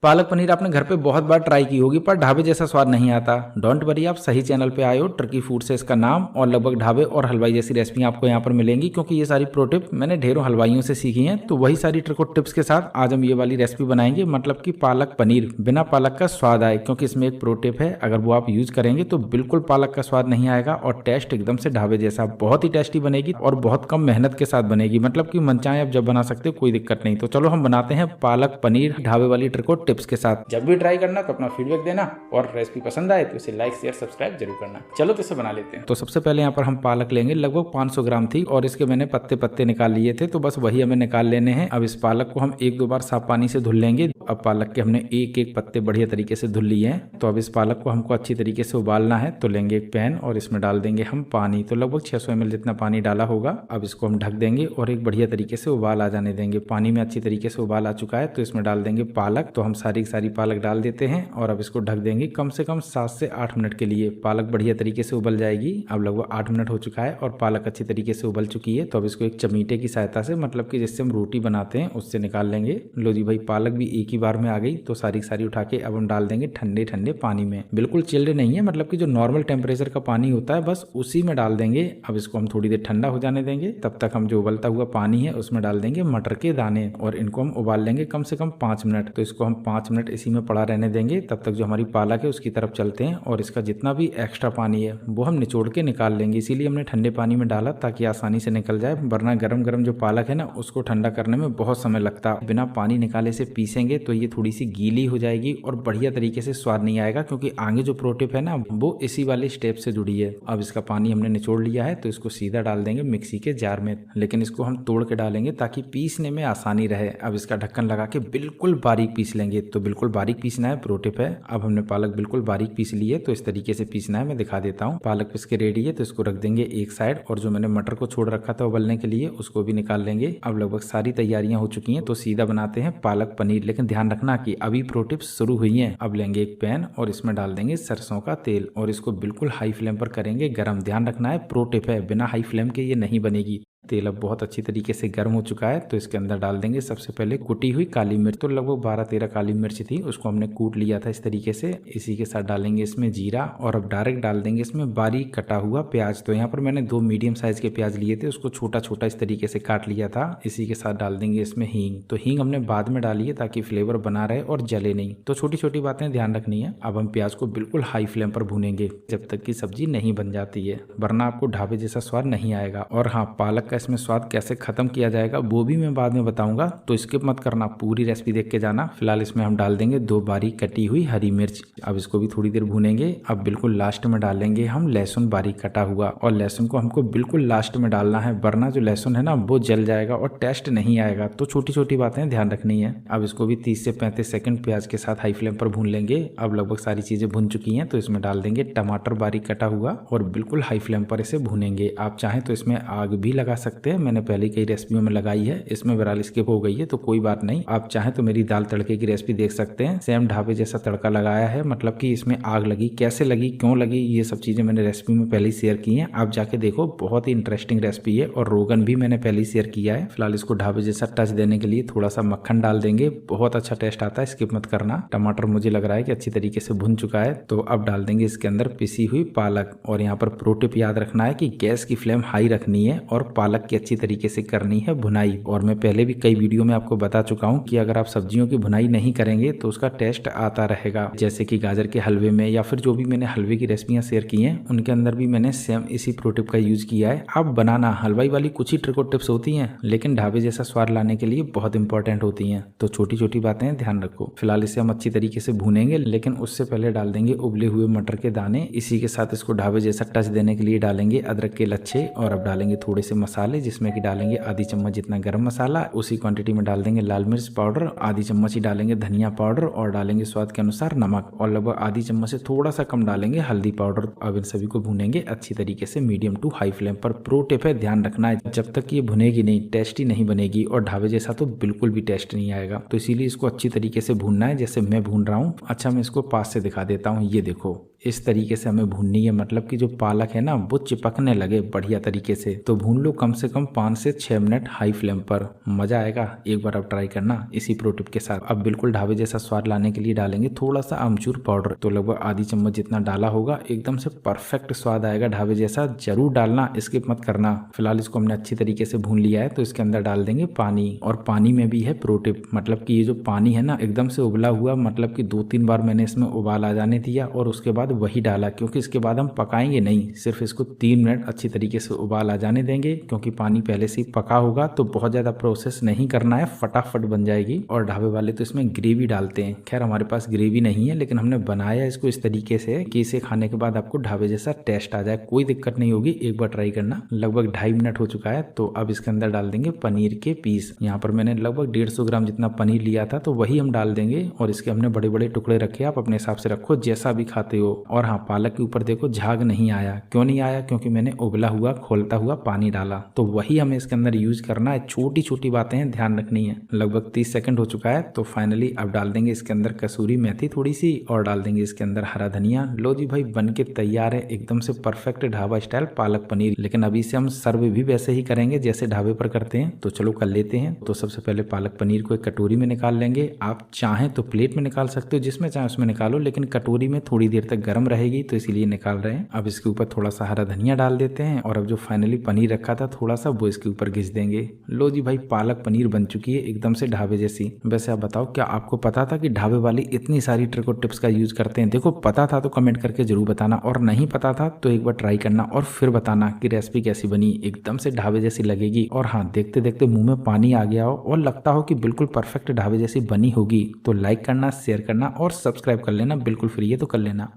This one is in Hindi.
पालक पनीर आपने घर पे बहुत बार ट्राई की होगी पर ढाबे जैसा स्वाद नहीं आता। डोंट वरी, आप सही चैनल पे आए हो। टर्की फूड से इसका नाम और लगभग ढाबे और हलवाई जैसी रेसिपी आपको यहाँ पर मिलेंगी, क्योंकि ये सारी प्रो टिप मैंने ढेरों हलवाइयों से सीखी हैं। तो वही सारी ट्रिक और टिप्स के साथ आज हम ये वाली रेसिपी बनाएंगे, मतलब कि पालक पनीर बिना पालक का स्वाद आए। क्योंकि इसमें एक प्रो टिप है, अगर वो आप यूज करेंगे तो बिल्कुल पालक का स्वाद नहीं आएगा और टेस्ट एकदम से ढाबे जैसा बहुत ही टेस्टी बनेगी और बहुत कम मेहनत के साथ बनेगी। मतलब कि मन चाहे आप जब बना सकते हो, कोई दिक्कत नहीं। तो चलो हम बनाते हैं पालक पनीर ढाबे वाली ट्रिक और टिप्स के साथ। जब भी ट्राई करना तो अपना फीडबैक देना और रेसिपी पसंद आए तो इसे लाइक शेयर सब्सक्राइब जरूर करना। चलो तो इसे बना लेते हैं। तो सबसे पहले यहाँ पर हम पालक लेंगे, लगभग 500 ग्राम थी और इसके मैंने पत्ते पत्ते निकाल लिए थे, तो बस वही हमें निकाल लेने हैं। अब इस पालक को हम 1-2 बार साफ पानी से धुल लेंगे। अब पालक के हमने एक एक पत्ते बढ़िया तरीके से धुल लिए हैं। तो अब इस पालक को हमको अच्छी तरीके से उबालना है। तो लेंगे एक पैन और इसमें डाल देंगे हम पानी, तो लगभग 600 ml जितना पानी डाला होगा। अब इसको हम ढक देंगे और एक बढ़िया तरीके से उबाल आ जाने देंगे। पानी में अच्छी तरीके से उबाल आ चुका है, तो इसमें डाल देंगे पालक। तो हम सारी पालक डाल देते हैं और अब इसको ढक देंगे कम से कम 7 से 8 मिनट के लिए। पालक बढ़िया तरीके से उबल जाएगी। अब लगभग 8 मिनट हो चुका है और पालक अच्छी तरीके से उबल चुकी है। तो अब इसको एक चमीटे की सहायता से, मतलब कि जिससे हम रोटी बनाते हैं, उससे निकाल लेंगे। लो जी भाई, पालक भी एक ही बार में आ गई। तो सारी उठा के अब हम डाल देंगे ठंडे ठंडे पानी में। बिल्कुल चिल्ड नहीं है, मतलब कि जो नॉर्मल टेम्परेचर का पानी होता है बस उसी में डाल देंगे। अब इसको हम थोड़ी देर ठंडा हो जाने देंगे। तब तक हम जो उबलता हुआ पानी है उसमें डाल देंगे मटर के दाने और इनको हम उबाल लेंगे कम से कम 5 मिनट। तो इसको हम 5 मिनट इसी में पड़ा रहने देंगे। तब तक जो हमारी पालक है उसकी तरफ चलते हैं और इसका जितना भी एक्स्ट्रा पानी है वो हम निचोड़ के निकाल लेंगे। इसीलिए हमने ठंडे पानी में डाला ताकि आसानी से निकल जाए, वरना गरम गरम जो पालक है ना उसको ठंडा करने में बहुत समय लगता है। बिना पानी निकाले से पीसेंगे तो ये थोड़ी सी गीली हो जाएगी और बढ़िया तरीके से स्वाद नहीं आएगा, क्योंकि आगे जो प्रो टिप है ना वो इसी वाले स्टेप से जुड़ी है। अब इसका पानी हमने निचोड़ लिया है, तो इसको सीधा डाल देंगे मिक्सी के जार में, लेकिन इसको हम तोड़ के डालेंगे ताकि पीसने में आसानी रहे। अब इसका ढक्कन लगा के बिल्कुल बारीक पीस लेंगे। तो बिल्कुल बारीक पीसना है, प्रो टिप है। अब हमने पालक बिल्कुल बारीक पीस ली है, तो इस तरीके से पीसना है। मैं दिखा देता हूँ। पालक पीस के रेडी है, तो इसको रख देंगे एक साइड और जो मैंने मटर को छोड़ रखा था उबलने के लिए उसको भी निकाल लेंगे। अब लगभग सारी तैयारियां हो चुकी हैं, तो सीधा बनाते हैं पालक पनीर। लेकिन ध्यान रखना कि अभी प्रो टिप्स शुरू हुई हैं। अब लेंगे एक पैन और इसमें डाल देंगे सरसों का तेल और इसको बिल्कुल हाई फ्लेम पर करेंगे गरम। ध्यान रखना है, प्रो टिप है, बिना हाई फ्लेम के ये नहीं बनेगी। तेल अब बहुत अच्छी तरीके से गर्म हो चुका है, तो इसके अंदर डाल देंगे सबसे पहले कुटी हुई काली मिर्च। तो लगभग 12-13 काली मिर्च थी, उसको हमने कूट लिया था इस तरीके से। इसी के साथ डालेंगे इसमें जीरा और अब डायरेक्ट डाल देंगे इसमें बारीक कटा हुआ प्याज। तो यहाँ पर मैंने 2 मीडियम साइज के प्याज लिए थे, उसको छोटा छोटा इस तरीके से काट लिया था। इसी के साथ डाल देंगे इसमें हींग। तो हींग हमने बाद में डाली है ताकि फ्लेवर बना रहे और जले नहीं। तो छोटी छोटी बातें ध्यान रखनी है। अब हम प्याज को बिल्कुल हाई फ्लेम पर भूनेंगे जब तक कि सब्जी नहीं बन जाती है, वरना आपको ढाबे जैसा स्वाद नहीं आएगा। और हाँ, पालक का इसमें स्वाद कैसे खत्म किया जाएगा वो भी मैं बाद में बताऊंगा, तो स्किप मत करना, पूरी रेसिपी देख के जाना। फिलहाल इसमें हम डाल देंगे 2 बारीक कटी हुई हरी मिर्च। अब इसको भी थोड़ी देर भूनेंगे। अब बिल्कुल लास्ट में डालेंगे हम लहसुन बारीक कटा हुआ, और लहसुन को हमको बिल्कुल लास्ट में डालना है, वरना जो लहसुन है ना वो जल जाएगा और टेस्ट नहीं आएगा। तो छोटी छोटी बातें ध्यान रखनी है। अब इसको भी 30 से 35 सेकंड प्याज के साथ हाई फ्लेम पर भून लेंगे। अब लगभग सारी चीजें भुन चुकी हैं, तो इसमें डाल देंगे टमाटर बारीक कटा हुआ और बिल्कुल हाई फ्लेम पर इसे भूनेंगे। आप चाहें तो इसमें आग भी लगा सकते हैं, मैंने पहले कई रेसिपियों में लगाई है। इसमें बहरहाल स्किप हो गई है तो कोई बात नहीं। आप चाहें तो मेरी दाल तड़के की रेसिपी देख सकते हैं, सेम ढाबे जैसा तड़का लगाया है। मतलब कि इसमें आग लगी, कैसे लगी, क्यों लगी, ये सब चीजें मैंने रेसिपी में पहले ही शेयर की हैं। आप जाके देखो, बहुत ही इंटरेस्टिंग रेसिपी है। और रोगन भी मैंने पहले ही शेयर किया है। फिलहाल इसको ढाबे जैसा टच देने के लिए थोड़ा सा मक्खन डाल देंगे, बहुत अच्छा टेस्ट आता है, स्किप मत करना। टमाटर मुझे लग रहा है कि अच्छी तरीके से भुन चुका है, तो अब डाल देंगे इसके अंदर पिसी हुई पालक। और यहाँ पर प्रो टिप याद रखना है कि गैस की फ्लेम हाई रखनी है और पालक की अच्छी तरीके से करनी है भुनाई। और मैं पहले भी कई वीडियो में आपको बता चुका हूँ कि अगर आप सब्जियों की भुनाई नहीं करेंगे तो उसका टेस्ट आता रहेगा। जैसे कि गाजर के हलवे में, या फिर जो भी मैंने हलवे की रेसिपियां शेयर की हैं उनके अंदर भी मैंने सेम इसी प्रो टिप का यूज किया है। आप बनाना, हलवाई वाली कुछ ही ट्रिक और टिप्स होती हैं, लेकिन ढाबे जैसा स्वाद लाने के लिए बहुत इंपॉर्टेंट होती हैं। तो छोटी छोटी बातें ध्यान रखो। फिलहाल इसे हम अच्छी तरीके से भूनेंगे, लेकिन उससे पहले डाल देंगे उबले हुए मटर के दाने। इसी के साथ इसको ढाबे जैसा टच देने के लिए डालेंगे अदरक के लच्छे। और अब डालेंगे थोड़े से मसाले, जिसमें कि डालेंगे आधी चम्मच जितना गरम मसाला। उसी क्वांटिटी में डाल देंगे लाल मिर्च पाउडर, आधी चम्मच ही डालेंगे धनिया पाउडर और डालेंगे स्वाद के अनुसार नमक, और लगभग आधी चम्मच से थोड़ा सा कम डालेंगे हल्दी पाउडर। अब इन सभी को भूनेंगे अच्छी तरीके से मीडियम टू हाई फ्लेम पर। प्रो टिप है, ध्यान रखना है, जब तक ये भुनेगी नहीं टेस्टी नहीं बनेगी, और ढाबे जैसा तो बिल्कुल भी टेस्ट नहीं आएगा। तो इसीलिए इसको अच्छी तरीके से भूनना है, जैसे मैं भून रहा हूँ। अच्छा, मैं इसको पास से दिखा देता हूँ, ये देखो। इस तरीके से हमें भूननी है, मतलब कि जो पालक है ना वो चिपकने लगे बढ़िया तरीके से। तो भून लो कम से कम 5 से 6 मिनट हाई फ्लेम पर, मजा आएगा। एक बार आप ट्राई करना इसी प्रो टिप के साथ। अब बिल्कुल ढाबे जैसा स्वाद लाने के लिए डालेंगे थोड़ा सा अमचूर पाउडर, तो लगभग आधी चम्मच जितना डाला होगा, एकदम से परफेक्ट स्वाद आएगा ढाबे जैसा। जरूर डालना, स्किप मत करना। फिलहाल इसको हमने अच्छी तरीके से भून लिया है, तो इसके अंदर डाल देंगे पानी। और पानी में भी है प्रो टिप, मतलब कि ये जो पानी है ना एकदम से उबला हुआ, मतलब कि 2-3 बार मैंने इसमें उबाल आ जाने दिया और उसके बाद वही डाला, क्योंकि इसके बाद हम पकाएंगे नहीं, सिर्फ इसको 3 मिनट अच्छी तरीके से उबाल आ जाने देंगे। क्योंकि पानी पहले से ही पका होगा तो बहुत ज्यादा प्रोसेस नहीं करना है, फटाफट बन जाएगी। और ढाबे वाले तो इसमें ग्रेवी डालते हैं, खैर हमारे पास ग्रेवी नहीं है, लेकिन हमने बनाया इसको इस तरीके से कि इसे खाने के बाद आपको ढाबे जैसा टेस्ट आ जाए। कोई दिक्कत नहीं होगी, एक बार ट्राई करना। लगभग 2.5 मिनट हो चुका है, तो अब इसके अंदर डाल देंगे पनीर के पीस। यहाँ पर मैंने लगभग 150 ग्राम जितना पनीर लिया था, तो वही हम डाल देंगे। और इसके हमने बड़े बड़े टुकड़े रखे, आप अपने हिसाब से रखो जैसा भी खाते हो। और हाँ, पालक के ऊपर देखो झाग नहीं आया, क्यों नहीं आया? क्योंकि मैंने उबला हुआ खोलता हुआ पानी डाला, तो वही हमें इसके अंदर यूज करना है। छोटी छोटी बातें हैं, ध्यान रखनी है। लगभग 30 सेकंड हो चुका है, तो फाइनली अब डाल देंगे इसके अंदर कसूरी मेथी थोड़ी सी, और डाल देंगे इसके अंदर हरा धनिया। लो जी भाई, बन के तैयार है एकदम से परफेक्ट ढाबा स्टाइल पालक पनीर। लेकिन अभी से हम सर्व भी वैसे ही करेंगे जैसे ढाबे पर करते हैं, तो चलो कर लेते हैं। तो सबसे पहले पालक पनीर को एक कटोरी में निकाल लेंगे। आप चाहें तो प्लेट में निकाल सकते हो, जिसमें चाहे उसमें निकालो, लेकिन कटोरी में थोड़ी देर तक गर्म रहेगी, तो इसीलिए निकाल रहे हैं। अब इसके ऊपर थोड़ा सा हरा धनिया डाल देते हैं, और अब जो फाइनली पनीर रखा था थोड़ा सा, वो इसके ऊपर घिस देंगे। लो जी भाई, पालक पनीर बन चुकी है एकदम से ढाबे जैसी। वैसे आप बताओ, क्या आपको पता था कि ढाबे वाले इतनी सारी ट्रिक और टिप्स का यूज करते हैं? देखो, पता था तो कमेंट करके जरूर बताना, और नहीं पता था तो एक बार ट्राई करना और फिर बताना कि रेसिपी कैसी बनी। एकदम से ढाबे जैसी लगेगी। और हाँ, देखते देखते मुंह में पानी आ गया हो और लगता हो कि बिल्कुल परफेक्ट ढाबे जैसी बनी होगी, तो लाइक करना, शेयर करना और सब्सक्राइब कर लेना, बिल्कुल फ्री है तो कर लेना।